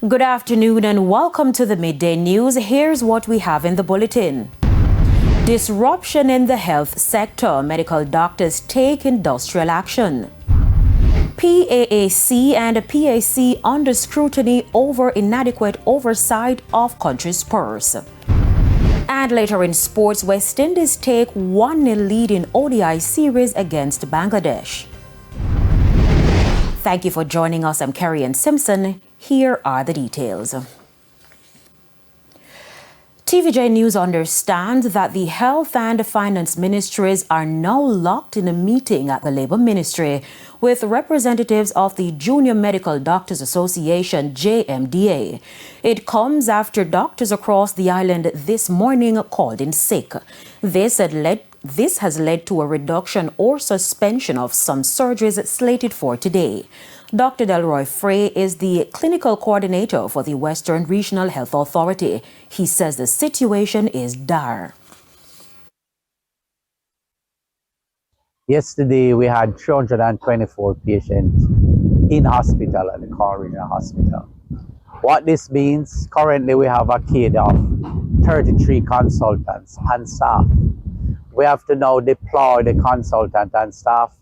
Good afternoon and welcome to the Midday News. Here's what we have in the bulletin. Disruption in the health sector. Medical doctors take industrial action. PAAC and PAC under scrutiny over inadequate oversight of country's purse. And later in sports, West Indies take 1-0 lead in ODI series against Bangladesh. Thank you for joining us. I'm Kerry-Ann Simpson. Here are the details. TVJ News understands that the Health and Finance Ministries are now locked in a meeting at the Labour Ministry with representatives of the Junior Medical Doctors Association, JMDA. It comes after doctors across the island this morning called in sick. This has led to a reduction or suspension of some surgeries slated for today. Dr. Delroy Frey is the clinical coordinator for the Western Regional Health Authority. He says the situation is dire. Yesterday, we had 324 patients in hospital at the Car Regional Hospital. What this means, currently we have a cadre of 33 consultants and staff. We have to now deploy the consultant and staff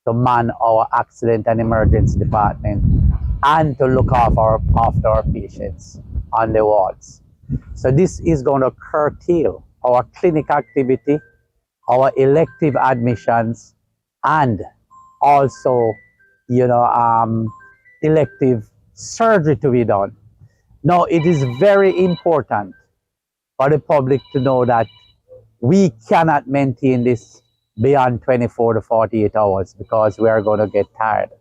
to man our accident and emergency department and to look after our patients on the wards. So this is going to curtail our clinic activity, our elective admissions, and also, elective surgery to be done. Now, it is very important for the public to know that we cannot maintain this beyond 24 to 48 hours because we are going to get tired.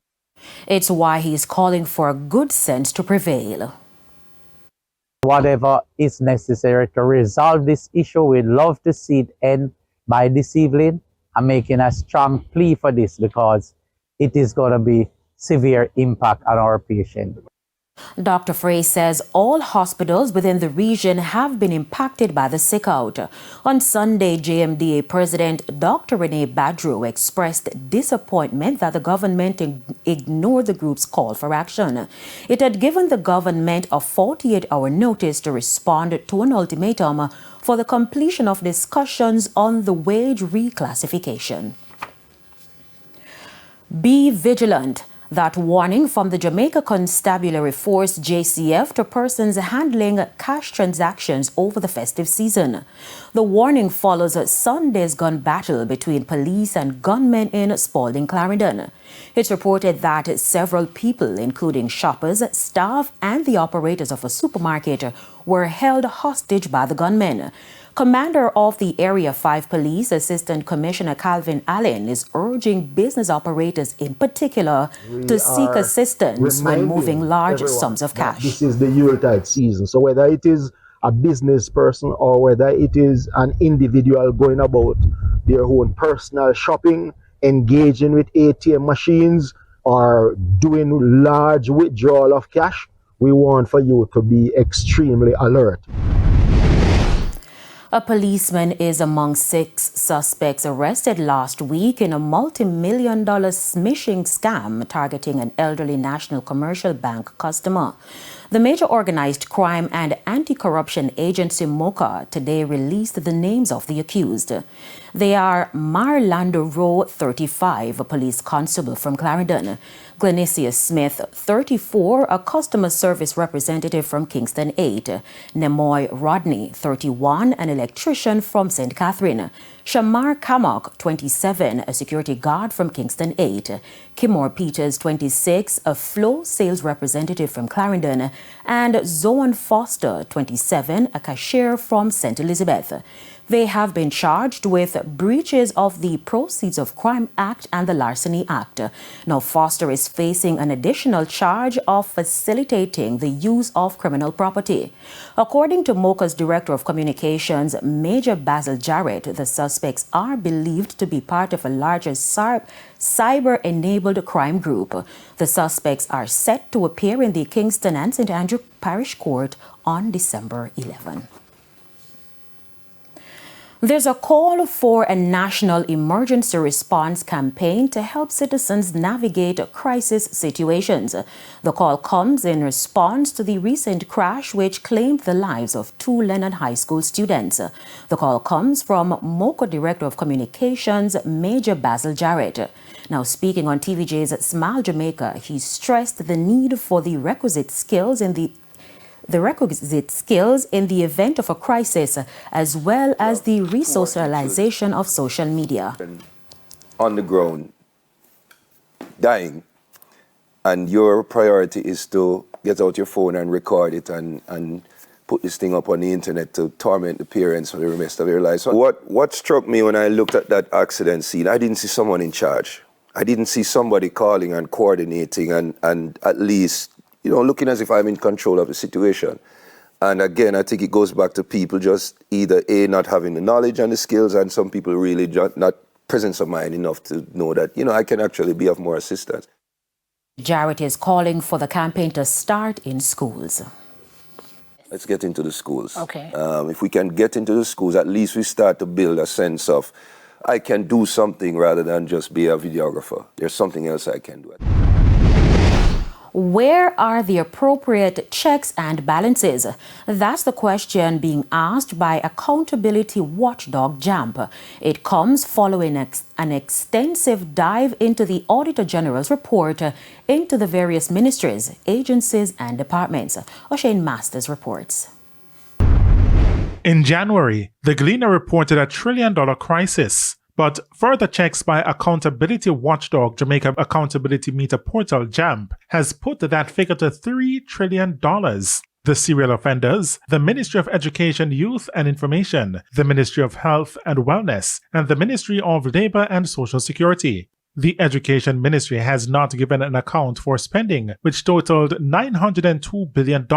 It's why he's calling for good sense to prevail. Whatever is necessary to resolve this issue, we'd love to see it end by this evening. I'm making a strong plea for this because it is going to be severe impact on our patients. Dr. Frey says all hospitals within the region have been impacted by the sick-out. On Sunday, JMDA President Dr. Renee Badru expressed disappointment that the government ignored the group's call for action. It had given the government a 48-hour notice to respond to an ultimatum for the completion of discussions on the wage reclassification. Be vigilant. That warning from the Jamaica Constabulary Force JCF to persons handling cash transactions over the festive season. The warning follows Sunday's gun battle between police and gunmen in Spalding, Clarendon. It's reported that several people, including shoppers, staff, and the operators of a supermarket, were held hostage by the gunmen. Commander of the Area 5 Police, Assistant Commissioner Calvin Allen, is urging business operators in particular to seek assistance when moving large sums of cash. This is the Yuletide season, so whether it is a business person or whether it is an individual going about their own personal shopping, engaging with ATM machines, or doing large withdrawal of cash, we want for you to be extremely alert. A policeman is among 6 suspects arrested last week in a multi-million-dollar smishing scam targeting an elderly National Commercial Bank customer. The Major Organized Crime and Anti-Corruption Agency MOCA today released the names of the accused. They are Marlando Rowe, 35, a police constable from Clarendon; Glenisia Smith, 34, a customer service representative from Kingston 8; Nemoy Rodney, 31, an electrician from St. Catherine; Shamar Kamak, 27, a security guard from Kingston 8; Kimor Peters, 26, a flow sales representative from Clarendon; and Zoan Foster, 27, a cashier from St. Elizabeth. They have been charged with breaches of the Proceeds of Crime Act and the Larceny Act. Now, Foster is facing an additional charge of facilitating the use of criminal property. According to MOCA's Director of Communications, Major Basil Jarrett, the suspects are believed to be part of a larger cyber-enabled crime group. The suspects are set to appear in the Kingston and St. Andrew Parish Court on December 11. There's a call for a national emergency response campaign to help citizens navigate crisis situations. The call comes in response to the recent crash which claimed the lives of 2 Leonard High School students. The call comes from MOCO Director of Communications, Major Basil Jarrett. Now, speaking on TVJ's Smile Jamaica, he stressed the need for the requisite skills in the event of a crisis, as well as the resocialization of social media. On the ground, dying, and your priority is to get out your phone and record it and put this thing up on the internet to torment the parents for the rest of their lives. So what struck me when I looked at that accident scene, I didn't see someone in charge. I didn't see somebody calling and coordinating and at least, looking as if I'm in control of the situation. And again, I think it goes back to people just either not having the knowledge and the skills, and some people really just not presence of mind enough to know that, I can actually be of more assistance. Jarrett is calling for the campaign to start in schools. Let's get into the schools. Okay. If we can get into the schools, at least we start to build a sense of, I can do something rather than just be a videographer. There's something else I can do. Where are the appropriate checks and balances? That's the question being asked by accountability watchdog JAMP. It comes following an extensive dive into the Auditor General's report into the various ministries, agencies and departments. O'Shane Masters reports. In January, the Gleaner reported a $1 trillion crisis. But further checks by accountability watchdog Jamaica Accountability Meter Portal JAMP has put that figure to $3 trillion. The serial offenders, the Ministry of Education, Youth and Information, the Ministry of Health and Wellness, and the Ministry of Labour and Social Security. The Education Ministry has not given an account for spending, which totaled $902 billion.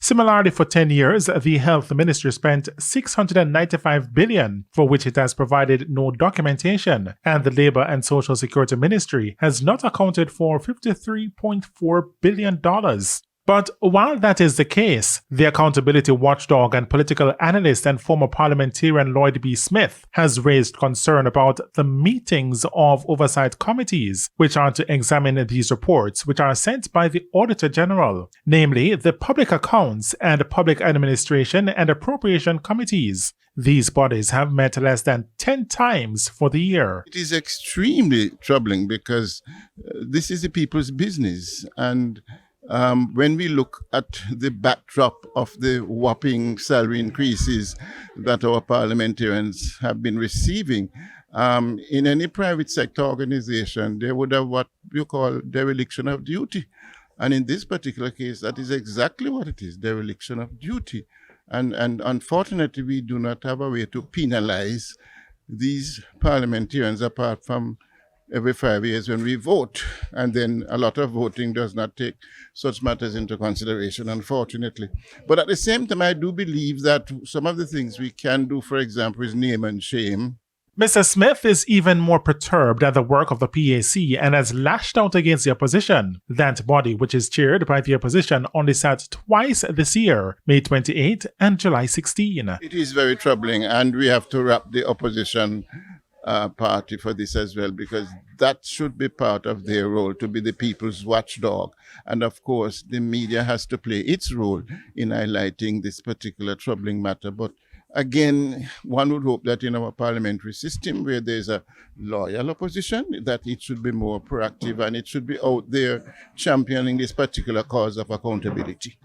Similarly, for 10 years, the Health Ministry spent $695 billion, for which it has provided no documentation, and the Labour and Social Security Ministry has not accounted for $53.4 billion. But while that is the case, the accountability watchdog and political analyst and former parliamentarian Lloyd B. Smith has raised concern about the meetings of oversight committees which are to examine these reports, which are sent by the Auditor General, namely the Public Accounts and Public Administration and Appropriation Committees. These bodies have met less than 10 times for the year. It is extremely troubling because this is the people's business, and when we look at the backdrop of the whopping salary increases that our parliamentarians have been receiving, in any private sector organization, they would have what you call dereliction of duty. And in this particular case, that is exactly what it is, dereliction of duty. And unfortunately, we do not have a way to penalize these parliamentarians apart from every 5 years when we vote, and then a lot of voting does not take such matters into consideration, unfortunately. But at the same time, I do believe that some of the things we can do, for example, is name and shame. Mr. Smith is even more perturbed at the work of the PAC and has lashed out against the opposition. That body, which is chaired by the opposition, only sat twice this year, May 28 and July 16. It is very troubling, and we have to wrap the opposition party for this as well, because that should be part of their role, to be the people's watchdog. And of course, the media has to play its role in highlighting this particular troubling matter. But again, one would hope that in our parliamentary system, where there's a loyal opposition, that it should be more proactive and it should be out there championing this particular cause of accountability.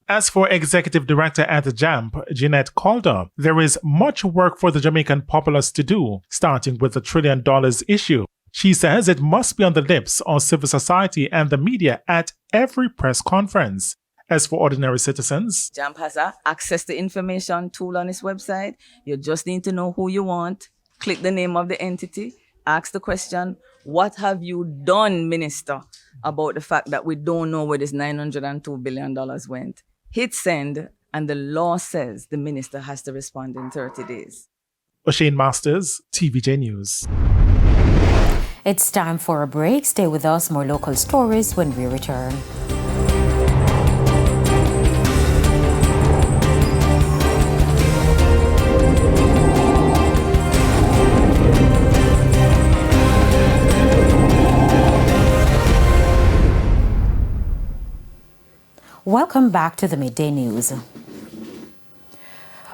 As for Executive Director at JAMP, Jeanette Calder, there is much work for the Jamaican populace to do, starting with the $1 trillion issue. She says it must be on the lips of civil society and the media at every press conference. As for ordinary citizens, JAMP has an access to information tool on its website. You just need to know who you want, click the name of the entity, ask the question, what have you done, Minister, about the fact that we don't know where this $902 billion went? Hit send, and the law says the minister has to respond in 30 days. O'Shane Masters, TVJ News. It's time for a break. Stay with us. More local stories when we return. Welcome back to the Midday News.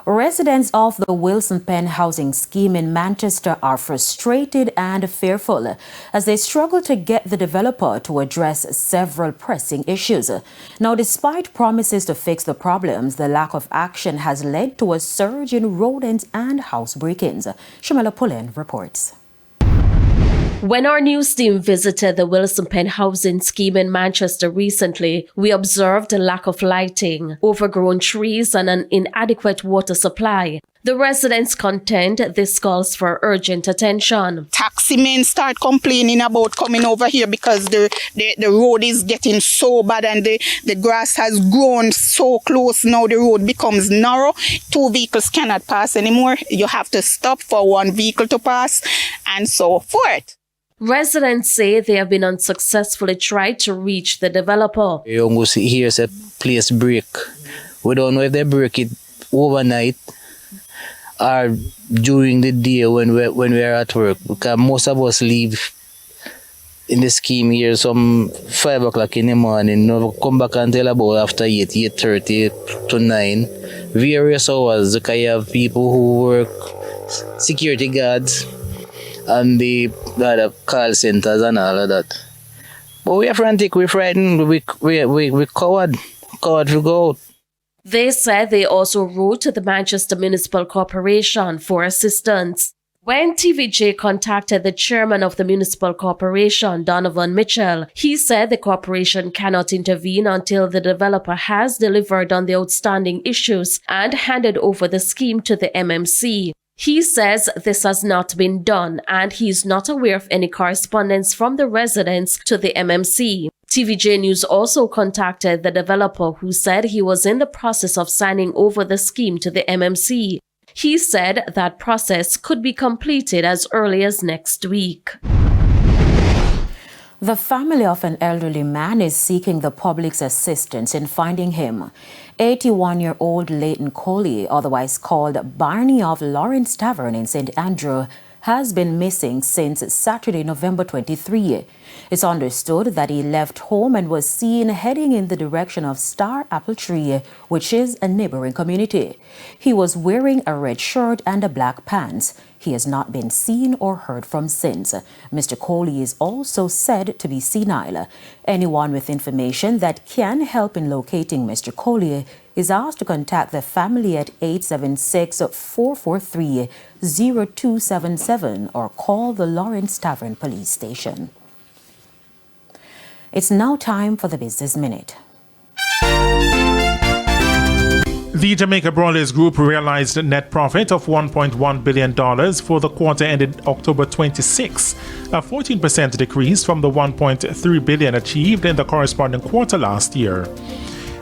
Residents of the Wilson Penn housing scheme in Manchester are frustrated and fearful as they struggle to get the developer to address several pressing issues. Now, despite promises to fix the problems, the lack of action has led to a surge in rodents and house break-ins. Shamela Pullen reports. When our news team visited the Wilson Penn housing scheme in Manchester recently, we observed a lack of lighting, overgrown trees, and an inadequate water supply. The residents contend this calls for urgent attention. Taxi men start complaining about coming over here because the road is getting so bad and the grass has grown so close. Now the road becomes narrow. 2 vehicles cannot pass anymore. You have to stop for 1 vehicle to pass and so forth. Residents say they have been unsuccessfully tried to reach the developer. You go see here's a place break. We don't know if they break it overnight or during the day when we're at work, because most of us leave in the scheme here some 5 o'clock in the morning. No, come back until about after 8:30 to 9. Various hours, because you have people who work security guards and the call centers and all of that. But we are frantic, we're frightened, we coward to go out. They said they also wrote to the Manchester Municipal Corporation for assistance. When TVJ contacted the chairman of the Municipal Corporation, Donovan Mitchell, he said the corporation cannot intervene until the developer has delivered on the outstanding issues and handed over the scheme to the MMC. He says this has not been done and he's not aware of any correspondence from the residents to the MMC. TVJ News also contacted the developer, who said he was in the process of signing over the scheme to the MMC. He said that process could be completed as early as next week. The family of an elderly man is seeking the public's assistance in finding him. 81-year-old Leighton Coley, otherwise called Barney of Lawrence Tavern in St. Andrew, has been missing since Saturday, November 23. It's understood that he left home and was seen heading in the direction of Star Apple Tree, which is a neighboring community. He was wearing a red shirt and a black pants. He has not been seen or heard from since. Mr. Coley is also said to be senile. Anyone with information that can help in locating Mr. Coley is asked to contact the family at 876-443-0277 or call the Lawrence Tavern Police Station. It's now time for the Business Minute. The Jamaica Brawlers Group realized a net profit of $1.1 billion for the quarter ended October 26, a 14% decrease from the $1.3 billion achieved in the corresponding quarter last year.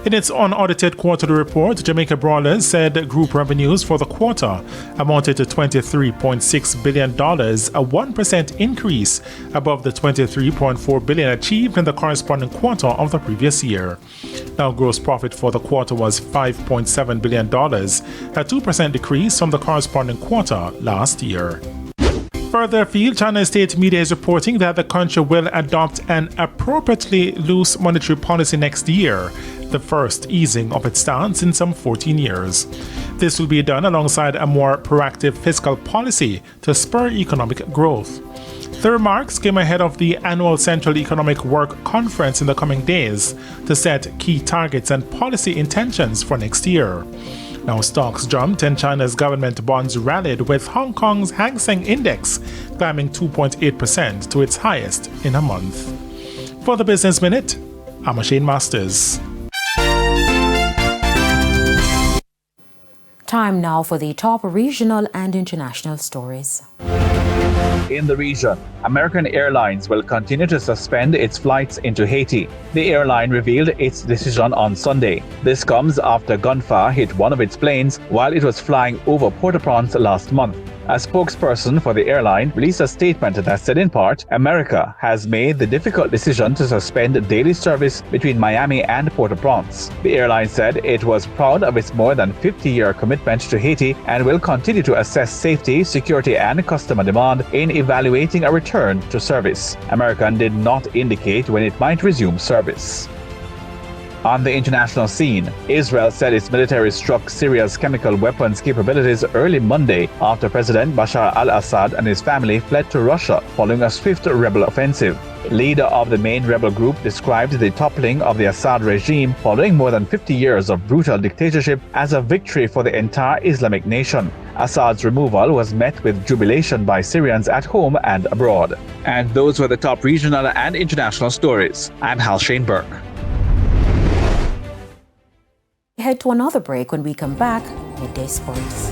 In its unaudited quarterly report, Jamaica Brawlers said group revenues for the quarter amounted to $23.6 billion, a 1% increase above the $23.4 billion achieved in the corresponding quarter of the previous year. Now, gross profit for the quarter was $5.7 billion, a 2% decrease from the corresponding quarter last year. Further afield, China State Media is reporting that the country will adopt an appropriately loose monetary policy next year, the first easing of its stance in some 14 years. This will be done alongside a more proactive fiscal policy to spur economic growth. The remarks came ahead of the annual Central Economic Work Conference in the coming days to set key targets and policy intentions for next year. Now, stocks jumped and China's government bonds rallied, with Hong Kong's Hang Seng Index climbing 2.8% to its highest in a month. For the Business Minute, I'm Shane Masters. Time now for the top regional and international stories. In the region, American Airlines will continue to suspend its flights into Haiti. The airline revealed its decision on Sunday. This comes after gunfire hit one of its planes while it was flying over Port-au-Prince last month. A spokesperson for the airline released a statement that said in part, America has made the difficult decision to suspend daily service between Miami and Port-au-Prince. The airline said it was proud of its more than 50-year commitment to Haiti and will continue to assess safety, security, and customer demand in evaluating a return to service. American did not indicate when it might resume service. On the international scene, Israel said its military struck Syria's chemical weapons capabilities early Monday after President Bashar al-Assad and his family fled to Russia following a swift rebel offensive. Leader of the main rebel group described the toppling of the Assad regime following more than 50 years of brutal dictatorship as a victory for the entire Islamic nation. Assad's removal was met with jubilation by Syrians at home and abroad. And those were the top regional and international stories. I'm Hal Shaneberg. Head to another break. When we come back, Midday Sports.